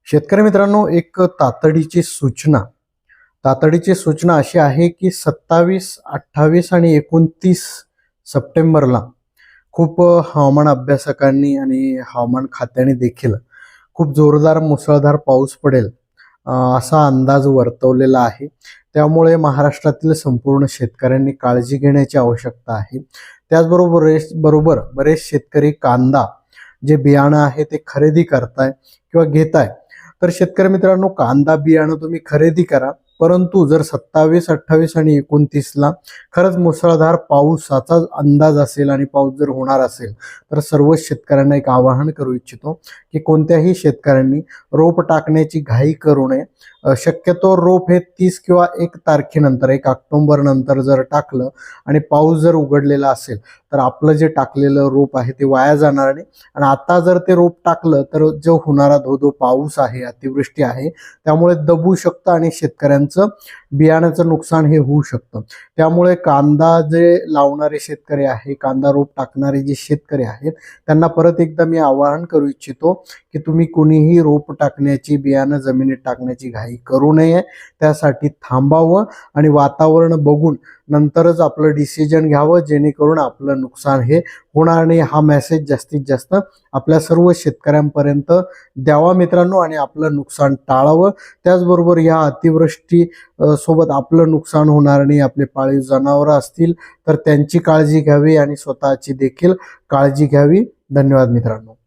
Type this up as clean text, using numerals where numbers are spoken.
शेतकरी मित्रांनो, एक तातडीची सूचना अशी आहे की 27, 28 आणि 29 सप्टेंबरला खूप हवामान अभ्यासकांनी आणि हवामान खात्याने देखील खूप जोरदार मुसळधार पाऊस पडेल असा अंदाज वर्तवलेला आहे। त्यामुळे महाराष्ट्रातील संपूर्ण शेतकऱ्यांनी काळजी घेण्याची आवश्यकता आहे। त्याचबरोबर बरेच शेतकरी कांदा जे बियाणं आहे ते खरेदी करताय किंवा घेताय। तर शेतकरी मित्रांनो, कांदा बियाणं तुम्ही खरेदी करा, परंतु जर 27, 28 आणि 29ला खरंच मुसळधार पावसाचा अंदाज असेल आणि पाऊस जर होणार असेल तर सर्व शेतकऱ्यांना एक आवाहन करू इच्छितो की कोणत्याही शेतकऱ्यांनी रोप टाकण्याची घाई करू नये। शक्यतो रोप हे 30 किंवा 1 तारखेनंतर 1 ऑक्टोबर नंतर जर टाकलं आणि पाऊस जर उघडलेला असेल तर आपलं जे टाकलेलं रोप आहे ते वाया जाणार नाही। आणि आता जर ते रोप टाकलं तर जो होणारा धो पाऊस आहे, अतिवृष्टी आहे, त्यामुळे दबू शकतं आणि शेतकऱ्यांचं बियाण्याचं नुकसान हे होऊ शकतं। त्यामुळे कांदा जे लावणारे शेतकरी आहे, कांदा रोप टाकणारे जे शेतकरी आहेत, त्यांना परत एकदा मी आवाहन करू इच्छितो की तुम्ही कुणीही रोप टाकण्याची, बियाणं जमिनीत टाकण्याची घाई करू नये। त्यासाठी थांबावं आणि वातावरण बघून नंतरच आपलं डिसिजन घ्यावं, जेणेकरून आपलं नुकसान हे होणार नाही। हा मेसेज जास्तीत जास्त आपल्या सर्व शेतकऱ्यांपर्यंत द्यावा मित्रांनो, आणि आपलं नुकसान टाळावं। त्याचबरोबर या अतिवृष्टी सोबत आपलं नुकसान होणार नाही। आपले पाळीव जनावरं असतील तर त्यांची काळजी घ्यावी आणि स्वतःची देखील काळजी घ्यावी। धन्यवाद मित्रांनो।